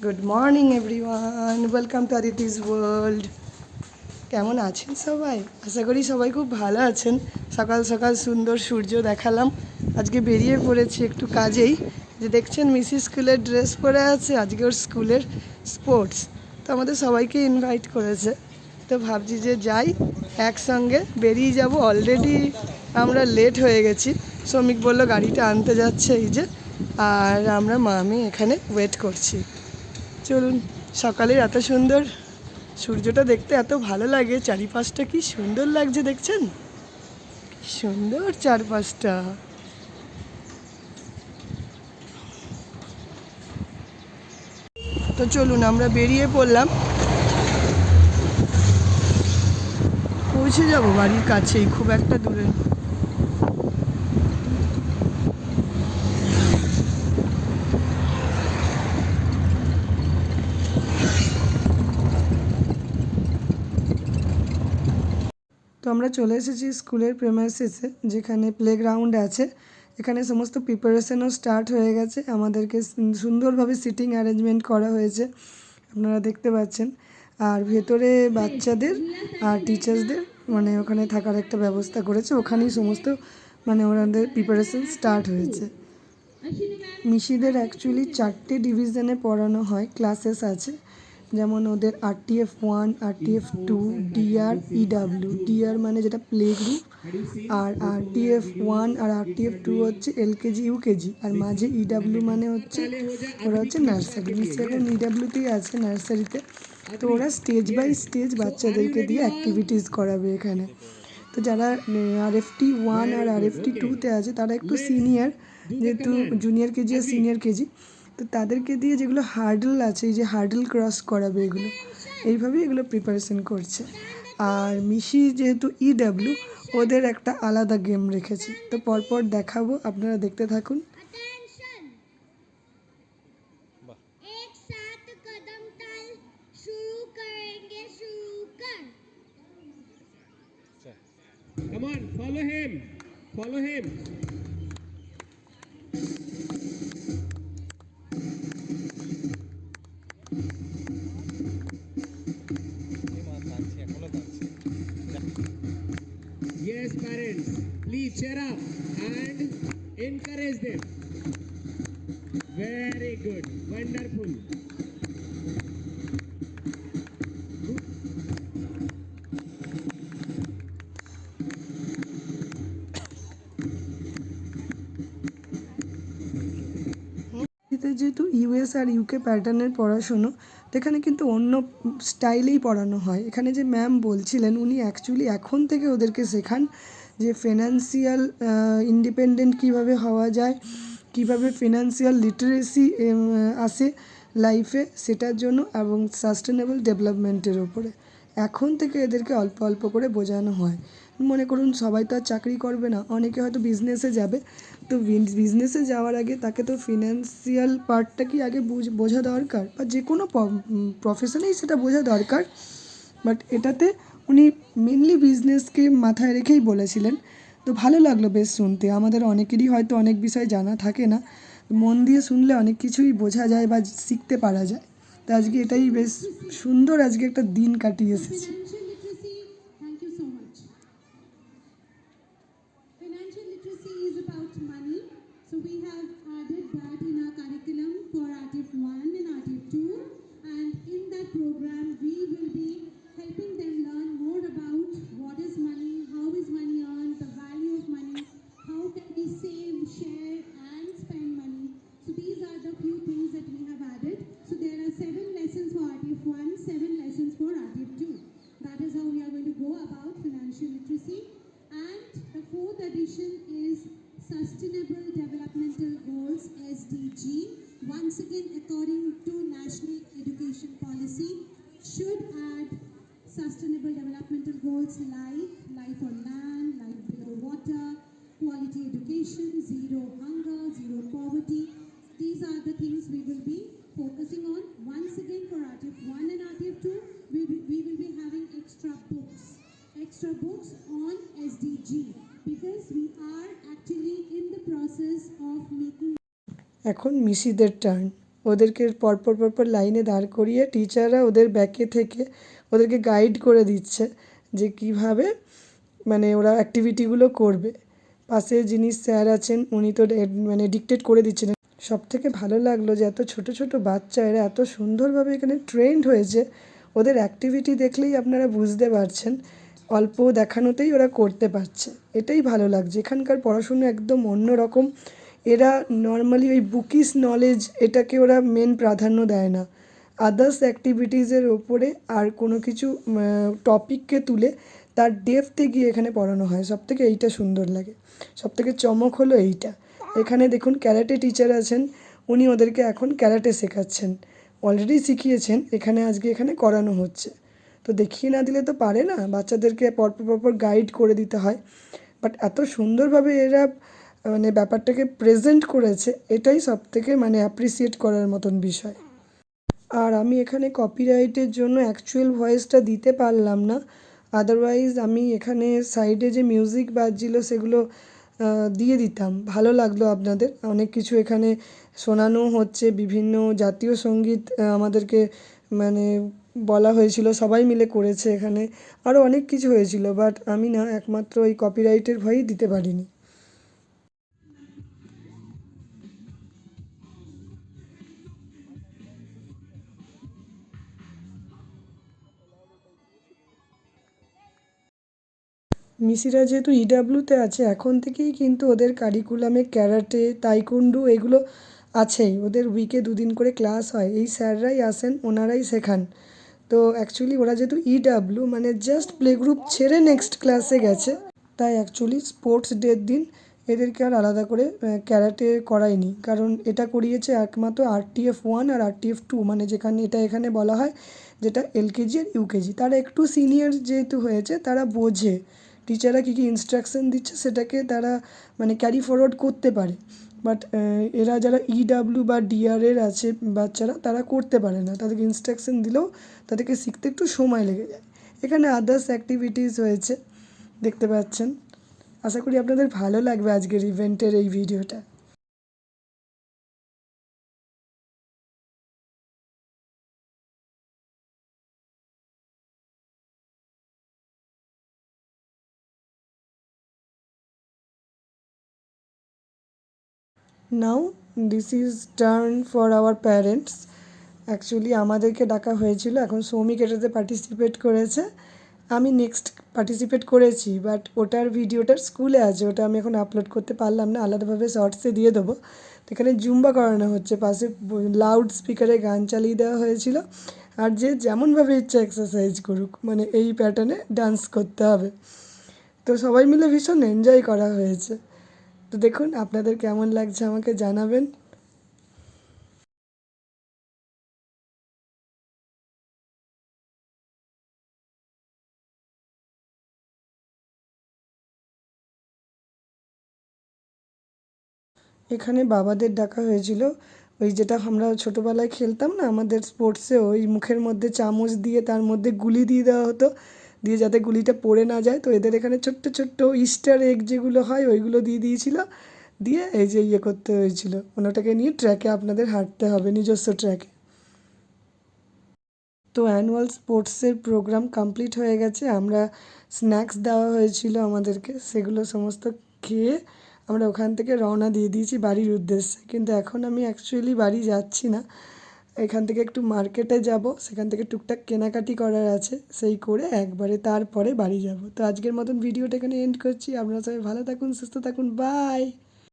Good morning everyone, welcome to Aditi's world. কেমন আছেন সবাই? আশা করি সবাই খুব ভালো আছেন। সকাল সকাল সুন্দর সূর্য দেখালাম। আজকে বেরিয়ে পড়েছি একটু কাজেই। যে দেখছেন মিসি স্কুলের ড্রেস পরে আছে, আজকে ওর স্কুলের স্পোর্টস, তো আমাদের সবাইকে ইনভাইট করেছে। তো ভাবছি যে যাই, একসঙ্গে বেরিয়ে যাব। অলরেডি আমরা লেট হয়ে গেছি। শ্রমিক বলল গাড়িটা আনতে যাচ্ছে, এই যে। আর আমরা আমি এখানে ওয়েট করছি। চলুন, সকালের এত সুন্দর সূর্যটা দেখতে এত ভালো লাগে। চারিপাশটা কি সুন্দর লাগছে, দেখছেন? কি সুন্দর চারপাশটা। তো চলুন, আমরা বেরিয়ে পড়লাম। পৌঁছে যাব বাড়ির কাছেই, খুব একটা দূরে। তো আমরা চলে এসেছি স্কুলের প্রেমাইসিসে, যেখানে প্লেগ্রাউন্ড আছে। এখানে সমস্ত প্রিপারেশনও স্টার্ট হয়ে গেছে। আমাদেরকে সুন্দরভাবে সিটিং অ্যারেঞ্জমেন্ট করা হয়েছে, আপনারা দেখতে পাচ্ছেন। আর ভেতরে বাচ্চাদের আর টিচার্সদের মানে ওখানে থাকার একটা ব্যবস্থা করেছে। ওখানেই সমস্ত মানে ওনাদের প্রিপারেশন স্টার্ট হয়েছে। মিশিদের অ্যাকচুয়ালি 4টে ডিভিশনে পড়ানো হয়, ক্লাসেস আছে। যেমন ওদের RTF 1, RTF 2, DR, EW। DR মানে যেটা প্লে গ্রুপ, আর RTF 1 আর RTF 2 হচ্ছে LKG UKG, আর মাঝে EW মানে হচ্ছে ওরা হচ্ছে নার্সারি। মিশি এখন EW-তেই আছে, নার্সারিতে। তো ওরা স্টেজ বাই স্টেজ বাচ্চাদেরকে দিয়ে অ্যাক্টিভিটিস করাবে এখানে। তো যারা RFT 1 আর RFT 2-তে আছে তারা একটু সিনিয়র, যেহেতু জুনিয়র কেজি আর সিনিয়র কেজি, তো তাদেরকে দিয়ে যেগুলো হার্ডল আছে, এই যে হার্ডল ক্রস করাবে, এগুলো এইভাবেই এগুলো প্রিপারেশন করছে। আর মিশি যেহেতু EW, ওদের একটা আলাদা গেম রেখেছে। তো পরপর দেখাবো, আপনারা দেখতে থাকুন। Come on, follow him. Follow him. Yes, parents, please cheer up and encourage them. Very good, wonderful. যেহেতু US আর UK প্যাটার্নের পড়াশুনো, তো এখানে কিন্তু অন্য স্টাইলেই পড়ানো হয়। এখানে যে ম্যাম বলছিলেন, উনি অ্যাকচুয়ালি এখন থেকে ওদেরকে শেখান যে ফিনান্সিয়াল ইন্ডিপেন্ডেন্ট কীভাবে হওয়া যায়, কীভাবে ফিনান্সিয়াল লিটারেসি আসে লাইফে, সেটার জন্য, এবং সাস্টেনেবল ডেভেলপমেন্টের ওপরে এখন থেকে এদেরকে অল্প অল্প করে বোঝানো হয়। মনে করুন সবাই তো আর চাকরি করবে না, অনেকে হয়তো বিজনেসে যাবে। তো বিজনেসে যাওয়ার আগে তাকে তো ফিনান্সিয়াল পার্টটা কি আগে বোঝা দরকার, বা যে কোনো প্রফেশনেই সেটা বোঝা দরকার। বাট এটাতে উনি মেনলি বিজনেসকে মাথায় রেখেই বলেছিলেন। তো ভালো লাগলো বেশ শুনতে। আমাদের অনেকেরই হয়তো অনেক বিষয় জানা থাকে না, মন দিয়ে শুনলে অনেক কিছুই বোঝা যায় বা শিখতে পারা যায়। তো আজকে এটাই বেশ সুন্দর, আজকে একটা দিন কাটিয়ে এসেছি। Financial literacy is about money, so we have added that in our curriculum for RTF 1 and RTF 2, and in that program we will be helping them learn more about what is money, how is money earned, the value of money, how can we save, share and spend money. So these are the few things that we have added. So there are 7 lessons for RTF 1, 7 lessons for RTF 2. That is how we are going to go about financial literacy. And the 4th edition is Sustainable Developmental Goals, SDG. Once again, according to National Education Policy, should add sustainable developmental goals like life on land, life below water, quality education, zero hunger, zero poverty. These are the things we will be focusing on. Once again, for RTF 1 and RTF 2, we will be having extra books on SDG, because we are actually in the process of making. এখন মিশিদের turn. ওদেরকে পরপর পরপর লাইনে দাঁড় করিয়ে টিচাররা ওদের ব্যাকে থেকে ওদেরকে গাইড করে দিচ্ছে যে কীভাবে মানে ওরা অ্যাক্টিভিটিগুলো করবে। পাশে যিনি স্যার আছেন উনি তো মানে ডিকটেট করে দিচ্ছেন। সবথেকে ভালো লাগলো যে এত ছোট ছোট বাচ্চা এরা এত সুন্দরভাবে এখানে ট্রেন্ড হয়েছে। ওদের অ্যাক্টিভিটি দেখলেই আপনারা বুঝতে পারছেন অল্প দেখানোতেই ওরা করতে পারছে। এটাই ভালো লাগছে। এখানকার পড়াশুনো একদম অন্য রকম। এরা নর্মালি ওই বুকিশ নলেজ এটাকে ওরা মেন প্রাধান্য দেয় না। আদার্স অ্যাক্টিভিটিসের ওপরে আর কোনো কিছু টপিককে তুলে তার ডেপথে গিয়ে এখানে পড়ানো হয়। সবথেকে এইটা সুন্দর লাগে। সবথেকে চমক হলো এইটা। এখানে দেখুন ক্যারাটে টিচার আছেন, উনি ওদেরকে এখন ক্যারাটে শেখাচ্ছেন। অলরেডি শিখিয়েছেন, আজকে এখানে করানো হচ্ছে। তো দেখিয়ে না দিলে তো পারে না, বাচ্চাদেরকে পরপর পরপর গাইড করে দিতে হয়। বাট এত সুন্দরভাবে এরা মানে ব্যাপারটাকে প্রেজেন্ট করেছে, এটাই সবথেকে মানে অ্যাপ্রিসিয়েট করার মতন বিষয়। আর আমি এখানে কপিরাইটের জন্য অ্যাকচুয়াল ভয়েসটা দিতে পারলাম না। আদারওয়াইজ আমি এখানে সাইডে যে মিউজিক বাজছিল সেগুলো দিয়ে দিতাম। ভালো লাগলো আপনাদের। অনেক কিছু এখানে শোনানো হচ্ছে, বিভিন্ন জাতীয় সঙ্গীত আমাদেরকে মানে বলা হয়েছিল, সবাই মিলে করেছে এখানে। আরও অনেক কিছু হয়েছিল, বাট আমি না একমাত্র এই কপিরাইটের ভয়েই দিতে পারিনি। মিসিরা যেহেতু ইডাব্লিউতে আছে, এখন থেকেই কিন্তু ওদের কারিকুলামে ক্যারাটে, তাইকোন্ডো এগুলো আছেই। ওদের উইকে 2 দিন করে ক্লাস হয়। এই স্যাররাই আসেন, ওনারাই শেখান। তো অ্যাকচুয়ালি ওরা যেহেতু ইডাব্লিউ মানে জাস্ট প্লে গ্রুপ ছেড়ে নেক্সট ক্লাসে গেছে, তাই অ্যাকচুয়ালি স্পোর্টস ডের দিন এদেরকে আর আলাদা করে ক্যারাটে করায়নি। কারণ এটা করিয়েছে একমাত্র RTF 1 আর RTF 2, মানে এখানে বলা হয় যেটা LKG আর UKG। তারা একটু সিনিয়র যেহেতু হয়েছে, তারা বোঝে টিচাররা কী কী ইনস্ট্রাকশন দিচ্ছে সেটাকে তারা মানে ক্যারি ফরওয়ার্ড করতে পারে। বাট এরা যারা ইডাব্লিউ বা ডিআরের আছে বাচ্চারা, তারা করতে পারে না। তাদেরকে ইনস্ট্রাকশন দিলেও তাদেরকে শিখতে একটু সময় লেগে যায়। এখানে আদার্স অ্যাক্টিভিটিস হয়েছে, দেখতে পাচ্ছেন। আশা করি আপনাদের ভালো লাগবে আজকের ইভেন্টের এই ভিডিওটা। Now this is turn for our parents. Actually আমাদেরকে ডাকা হয়েছিল, এখন সৌমিক এটাতে পার্টিসিপেট করেছে। আমি নেক্সট পার্টিসিপেট করেছি, বাট ওটার ভিডিওটা স্কুলে আছে, ওটা আমি এখন আপলোড করতে পারলাম না, আলাদাভাবে শর্টসে দিয়ে দেবো। তো এখানে জুম্বা করানো হচ্ছে, পাশে লাউড স্পিকারে গান চালিয়ে দেওয়া হয়েছিল। আর যে যেমনভাবে ইচ্ছা এক্সারসাইজ করুক, মানে এই প্যাটার্নে ডান্স করতে হবে। তো সবাই মিলে ভীষণ এনজয় করা হয়েছে। তো দেখুন আপনাদের কেমন লাগছে আমাকে জানাবেন। এখানে বাবাদের ডাকা হয়েছিল। ওই যেটা আমরা ছোটোবেলায় খেলতাম না আমাদের স্পোর্টসে, ওই মুখের মধ্যে চামচ দিয়ে তার মধ্যে গুলি দিয়ে দেওয়া হতো, দিয়ে যাতে গুলিটা পড়ে না যায়। তো এদের এখানে ছোট্ট ছোট্ট ইস্টার এগ যেগুলো হয় ওইগুলো দিয়ে দিয়েছিল, দিয়ে এই যে করতে হয়েছিল, ওটাকে নিয়ে ট্র্যাকে আপনাদের হাঁটতে হবে, নিজস্ব ট্র্যাকে। তো অ্যানুয়াল স্পোর্টসের প্রোগ্রাম কমপ্লিট হয়ে গেছে। আমরা স্ন্যাক্স দেওয়া হয়েছিল আমাদেরকে, সেগুলো সমস্ত খেয়ে আমরা ওখান থেকে রওনা দিয়ে দিয়েছি বাড়ির উদ্দেশ্যে। কিন্তু এখন আমি অ্যাকচুয়ালি বাড়ি যাচ্ছি না, এখান থেকে একটু মার্কেটে যাব, সেখান থেকে টুকটাক কেনাকাটি করার আছে, সেই করে একবারে তারপরে বাড়ি যাব। তো আজকের মতন ভিডিওটা এখানে এন্ড করছি। আপনারা সবাই ভালো থাকুন, সুস্থ থাকুন, বাই।